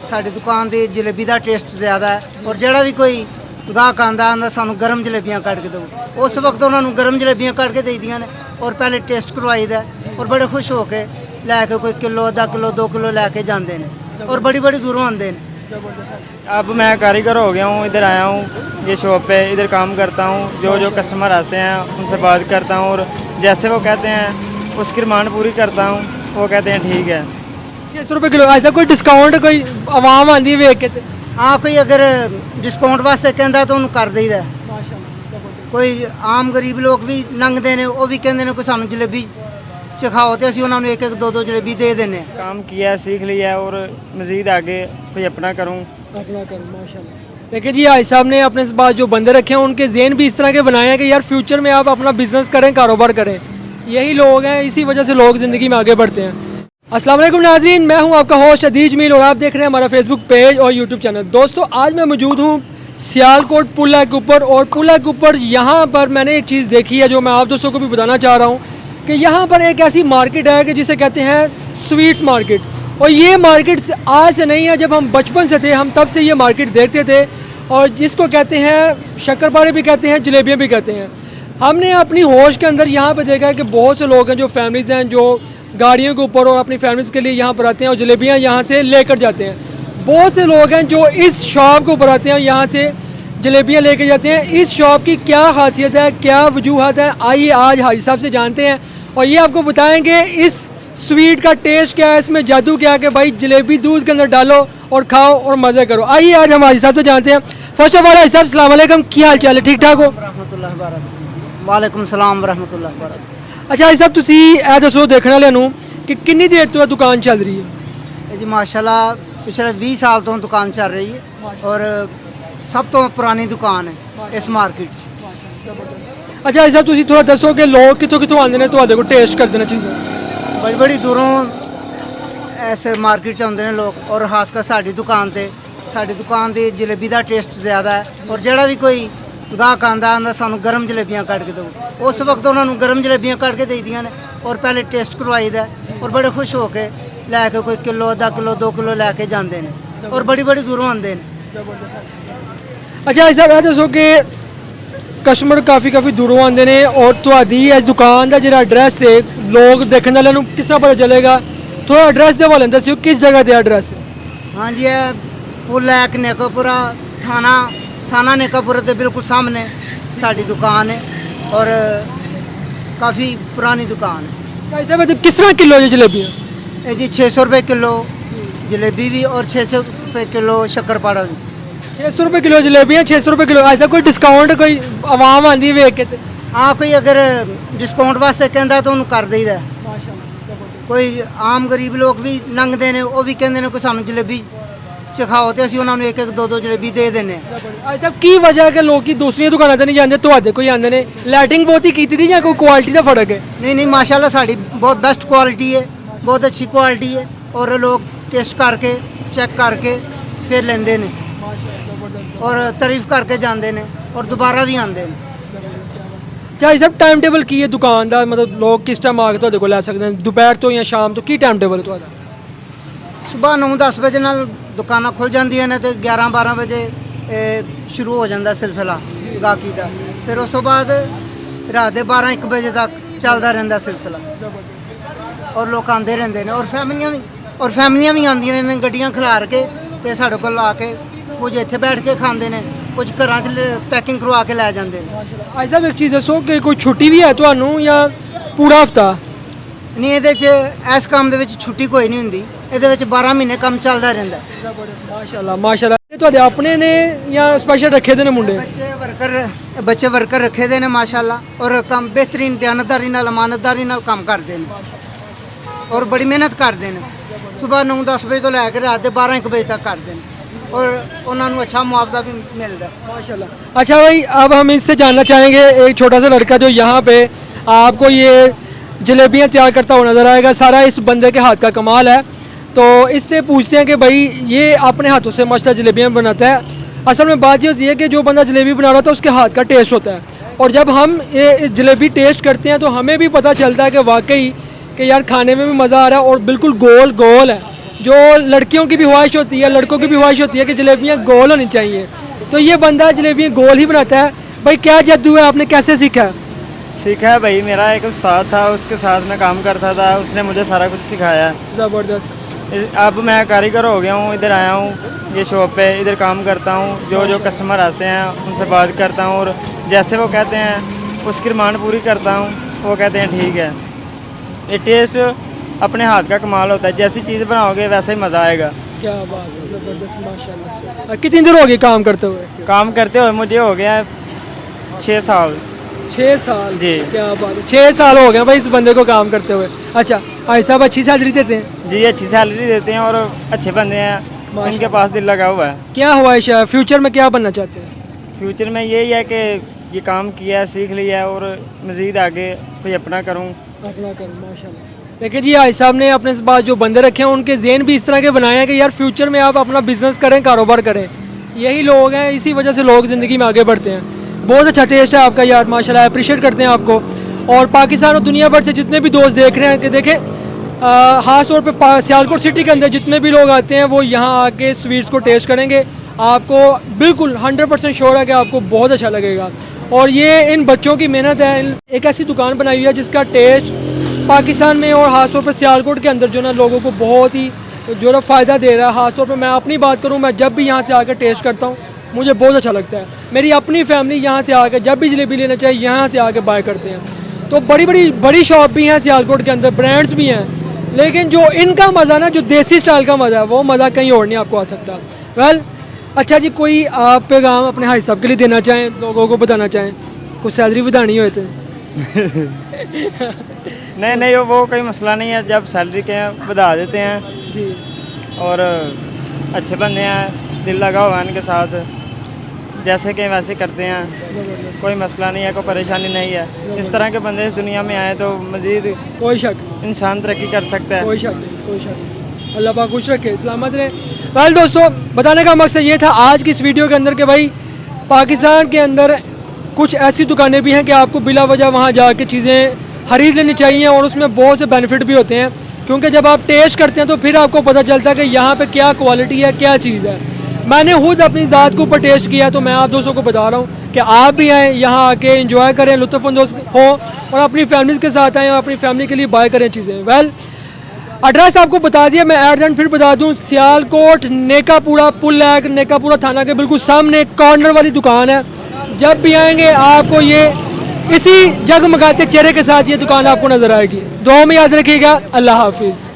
साड़ी दुकान की जलेबी का टेस्ट ज़्यादा है और जोड़ा भी कोई गाहक आंदा सानू गर्म जलेबियाँ कट के दो, उस वक्त उन्होंने गर्म जलेबियाँ कट के दे दियाँ ने और पहले टेस्ट करवाई दा और बड़े खुश हो के लैके कोई किलो आधा किलो 2 किलो लैके जाते हैं और बड़ी बड़ी दूरों आते हैं। अब मैं कारीगर हो गया हूँ, इधर आया हूँ ये शॉप पे, इधर काम करता हूँ। जो कस्टमर आते हैं उनसे बात करता हूँ और जैसे वो कहते हैं उसकी डिमांड पूरी करता हूँ, वो कहते हैं ठीक है। 600 रुपये किलो। ऐसा कोई डिस्काउंट कोई आवाम आती है वेख के? हाँ, कोई अगर डिस्काउंट वास्ते कहता तो उन्होंने कर देईदा। कोई आम गरीब लोग भी लंघते हैं, वो भी कहते हैं कोई सानू जलेबी चखाओ तो असीं उन्होंने 1-1 2-2 जलेबी दे देने। काम किया, सीख लिया और मज़ीद आगे कोई अपना करूँ। माशाल्लाह। देखिए जी, भाई साहब ने अपने पास जो बंदे रखे हैं उनके जेन भी इस तरह के बनाए हैं कि यार फ्यूचर में आप अपना बिजनेस करें, कारोबार करें। यही लोग हैं, इसी वजह से लोग ज़िंदगी में आगे बढ़ते हैं। अस्सलाम वालेकुम नाज़रीन, मैं हूं आपका होस्ट अदीज मील और आप देख रहे हैं हमारा फेसबुक पेज और यूट्यूब चैनल। दोस्तों, आज मैं मौजूद हूं सियालकोट पुल्ला के ऊपर और पुल्ला के ऊपर यहाँ पर मैंने एक चीज़ देखी है जो मैं आप दोस्तों को भी बताना चाह रहा हूँ कि यहाँ पर एक ऐसी मार्केट है कि जिसे कहते हैं स्वीट्स मार्केट। और ये मार्केट आज से नहीं है, जब हम बचपन से थे हम तब से ये मार्केट देखते थे और जिसको कहते हैं शक्करपारे भी कहते हैं, जलेबियाँ भी कहते हैं। हमने अपनी होश के अंदर यहाँ पर देखा है कि बहुत से लोग हैं जो फैमिलीज़ हैं जो गाड़ियों के ऊपर और अपनी फैमिलीज़ के लिए यहाँ पर आते हैं और जलेबियाँ यहाँ से लेकर जाते हैं। बहुत से लोग हैं जो इस शॉप के ऊपर आते हैं, यहाँ से जलेबियाँ लेकर जाते हैं। इस शॉप की क्या खासियत है, क्या वजूहत है, आइए आज हाजी साहब से जानते हैं और ये आपको बताएंगे इस स्वीट का टेस्ट क्या है, इसमें जादू क्या है कि भाई जलेबी दूध के अंदर डालो और खाओ और मज़े करो। आइए आज हम हाजी साहब से जानते हैं। फर्स्ट ऑफ ऑल हाजी साहब अस्सलाम वालेकुम, क्या हाल चाल है? ठीक ठाक हो? वालेकुम सलाम वरहमतुल्लाह वबरकातुहू। अच्छा हाजी साहब, तुसी ਇਹ ਦੱਸੋ ਦੇਖਣ ਵਾਲਿਆਂ ਨੂੰ कि कितनी देर तो दुकान चल रही है? जी माशाल्लाह पिछले 20 साल तो दुकान चल रही है और सब तो पुरानी दुकान है इस मार्केट। अच्छा हाजी साहब, तुसी थोड़ा दसो कि लोग कितों कितों आते हैं ਤੁਹਾਡੇ ਕੋਲ टेस्ट करते हैं चीज़ें? बड़ी बड़ी दूरों ऐसे मार्केट च आते हैं लोग और खासकर साड़ी दुकान से। साड़ी दुकान की जलेबी का टेस्ट ज़्यादा है और जोड़ा भी कोई गाहक आंदा सानू गर्म जलेबियाँ कट के दो, उस वक्त उन्होंने गर्म जलेबियाँ कट के दे दियाँ ने और पहले टेस्ट करवाई दा और बड़े खुश हो के लैके कोई किलो आधा किलो 2 किलो लैके जाते हैं और बड़ी बड़ी दूरों आते हैं। अच्छा हाजी साहब, ਇਹ ਦੱਸੋ कि कस्टमर काफ़ी दूरों आते हैं और ਤੁਹਾਡੀ इस दुकान का ਜਿਹੜਾ एड्रैस है लोग देखने वालों ਨੂੰ किस तरह पता चलेगा? थोड़ा एड्रैस ਦੇ ਹਵਾਲੇ ਦੱਸਿਓ किस जगह ਤੇ एड्रैस है? हाँ जी, है पुल है नेकापुरा थाना नेकापुरा के बिल्कुल सामने साड़ी दुकान है और काफ़ी पुरानी दुकान है। भाई साहब, किस तरह किलो है जलेबियाँ? ये जी 600 रुपये किलो जलेबी भी और 600 रुपये किलो शक्करपारा भी। 600 रुपये किलो जलेबियाँ, 600 रुपये किलो। ऐसा कोई डिस्काउंट कोई आवाम आती है वेख के? हाँ, कोई अगर डिस्काउंट वास्ते कहता तो उन्होंने कर देईदा। कोई आम गरीब लोग भी लंघते हैं, वो भी कहते हैं कोई सानू जलेबी चखाओ तो असीं उन्होंने 1-1 2-2 जलेबी दे देने। भाई साहब, की वजह है कि लोग की दूसरी दुकानों से नहीं जाते, ਤੁਹਾਡੇ कोई आते हैं? लाइटिंग बहुत ही की थी या कोई क्वालिटी का फर्क है? नहीं माशाल्लाह साड़ी बहुत बेस्ट क्वालिटी है, बहुत अच्छी क्वालिटी है और लोग टेस्ट करके चेक करके फिर लेंदे ने और तारीफ करके जाते हैं और दोबारा भी आते हैं। चाहे सब टाइम टेबल की है दुकान का, मतलब लोग किस टाइम आके ਤੁਹਾਡੇ ਕੋਲ ਲੈ ਸਕਦੇ हैं? दोपहर तो या शाम तो की टाइम टेबल है ਤੁਹਾਡਾ? सुबह 9-10 बजे नाल दुकाना खुल जांदियां ने तो 11-12 बजे शुरू हो जाता सिलसिला गाहकी का, फिर उस तो बाद रात के 12-1 बजे तक चलता रहिंदा सिलसिला और लोग आते रहते हैं और फैमिलियां भी आंदियां ने गड्डियां खिलार के ते साढ़े कोल आके कुछ इत्थे बैठ के खांदे ने, कुछ घरां च पैकिंग करवा के लै जांदे ने। भाई साहब, एक चीज़ दसो कि कोई छुट्टी भी है ਤੁਹਾਨੂੰ या पूरा हफ्ता? नहीं, ਇਹਦੇ 'ਚ इस काम दे विच छुट्टी कोई नहीं हुंदी, ਇਹਦੇ ਵਿੱਚ 12 महीने काम चलता रहिंदा। माशाल्लाह माशाल्लाह। ਇਹ ਤੁਹਾਡੇ ਆਪਣੇ ਨੇ ਜਾਂ ਸਪੈਸ਼ਲ ਰੱਖੇ ਦੇ ਨੇ ਮੁੰਡੇ? बच्चे वर्कर रखे दे ने माशाल्लाह और काम बेहतरीन दयानतदारी नाल अमानतदारी नाल काम करते हैं और बड़ी मेहनत करते हैं। सुबह 9-10 बजे तो लैके रात के 12-1 बजे तक करते हैं और उन्होंने अच्छा मुआवजा भी मिलता है माशाल्लाह। अच्छा भाई, अब हम इससे जानना चाहेंगे, एक छोटा सा लड़का जो यहाँ पे आपको ये जलेबियाँ तैयार करता हुआ नज़र आएगा, सारा इस बंदे के हाथ का कमाल है। तो इससे पूछते हैं कि भाई ये अपने हाथों से माशाल्लाह जलेबियाँ बनाता है। असल में बात ये होती है कि जो बंदा जलेबी बना रहा था उसके हाथ का टेस्ट होता है और जब हम ये जलेबी टेस्ट करते हैं तो हमें भी पता चलता है कि वाकई कि यार खाने में भी मज़ा आ रहा है और बिल्कुल गोल है। जो लड़कियों की भी ख्वाहिश होती है, लड़कों की भी ख्वाहिश होती है कि जलेबियाँ गोल होनी चाहिए, तो ये बंदा जलेबियाँ गोल ही बनाता है। भाई क्या जादू है, आपने कैसे सीखा? सीखा है भाई, मेरा एक उस्ताद था, उसके साथ मैं काम करता था, उसने मुझे सारा कुछ सिखाया। ज़बरदस्त। अब मैं कारीगर हो गया हूँ, इधर आया हूँ ये शॉप पे, इधर काम करता हूँ। जो जो कस्टमर आते हैं उनसे बात करता हूँ और जैसे वो कहते हैं उसकी डिमांड पूरी करता हूँ। वो कहते हैं ठीक है। ये टेस्ट अपने हाथ का कमाल होता है, जैसी चीज़ बनाओगे वैसे ही मज़ा आएगा। क्या बात है, ज़बरदस्त, माशाल्लाह। कितनी देर हो गई काम करते हुए? काम करते हुए मुझे हो गया 6 साल। 6 साल? जी। क्या बात है, 6 साल हो गए भाई इस बंदे को काम करते हुए। अच्छा भाई साहब, अच्छी सैलरी देते हैं? जी, अच्छी सैलरी देते हैं और अच्छे बंदे हैं, इनके पास दिल लगा हुआ है। क्या ख्वाहिश है, फ्यूचर में क्या बनना चाहते हैं? फ्यूचर में यही है कि ये काम किया है, सीख लिया है और मज़ीद आगे कोई अपना करूँ। अपना करूँ, माशाल्लाह। देखिए जी, भाई साहब ने अपने पास जो बंदे रखे हैं उनके ज़हन भी इस तरह के बनाए हैं कि यार फ्यूचर में आप अपना बिजनेस करें, कारोबार करें। यही लोग हैं, इसी वजह से लोग ज़िंदगी में आगे बढ़ते हैं। बहुत अच्छा टेस्ट है आपका यार, माशाल्लाह, अप्रिशिएट करते हैं आपको। और पाकिस्तान और दुनिया भर से जितने भी दोस्त देख रहे हैं कि देखें, ख़ास तौर पे सियालकोट सिटी के अंदर जितने भी लोग आते हैं वो यहाँ आके स्वीट्स को टेस्ट करेंगे। आपको बिल्कुल 100% श्योर है कि आपको बहुत अच्छा लगेगा। और ये इन बच्चों की मेहनत है। एक ऐसी दुकान बनाई हुई है जिसका टेस्ट पाकिस्तान में और ख़ासतौर पर सियालकोट के अंदर जो ना लोगों को बहुत ही जो ना फ़ायदा दे रहा है। ख़ासतौर पर मैं अपनी बात करूँ, मैं जब भी यहाँ से आकर टेस्ट करता हूँ मुझे बहुत अच्छा लगता है। मेरी अपनी फैमिली यहाँ से आकर जब भी जलेबी लेना चाहिए यहाँ से आकर बाय करते हैं। तो बड़ी शॉप भी हैं सियालकोट के अंदर, ब्रांड्स भी हैं, लेकिन जो इनका मज़ा ना, जो देसी स्टाइल का मज़ा है, वो मज़ा कहीं और नहीं आपको आ सकता। वेल, अच्छा जी, कोई आप पैगाम अपने भाई साहब के लिए देना चाहें, लोगों को बताना चाहें? कुछ सैलरी बढ़ानी हो तो? नहीं, वो कोई मसला नहीं है, जब सैलरी के बढ़ा देते हैं जी। और अच्छे बंदे हैं, दिल लगा हुआ है इनके साथ, जैसे कि वैसे करते हैं, कोई मसला नहीं है, कोई परेशानी नहीं है। इस तरह के बंदे इस दुनिया में आए तो मज़ीद कोई शक, इंसान तरक्की कर सकता है। कोई शक नहीं, कोई शक नहीं। अल्लाह पाक खुश रखे, सलामत रहे। वेल दोस्तों, बताने का मकसद ये था आज की इस वीडियो के अंदर कि भाई पाकिस्तान के अंदर कुछ ऐसी दुकानें भी हैं कि आपको बिला वजह वहाँ जाके चीज़ें खरीद लेनी चाहिए और उसमें बहुत से बेनिफिट भी होते हैं, क्योंकि जब आप टेस्ट करते हैं तो फिर आपको पता चलता है कि यहाँ पे क्या क्वालिटी है, क्या चीज़ है। मैंने खुद अपनी ज़ात के ऊपर टेस्ट किया, तो मैं आप दोस्तों को बता रहा हूँ कि आप भी आएँ, यहाँ आके एंजॉय करें, लुत्फ़अंदोज़ हो और अपनी फैमिली के साथ आएँ और अपनी फैमिली के लिए बाय करें चीज़ें। वेल, एड्रेस आपको बता दिया, मैं एट एंड फिर बता दूँ, सियालकोट नेकापुरा पुल लैक, नेकापुरा थाना के बिल्कुल सामने कॉर्नर वाली दुकान है। जब भी आएंगे आपको ये इसी जगमगाते चेहरे के साथ ये दुकान आपको नज़र आएगी। दुआ में याद रखिएगा। अल्लाह हाफिज़।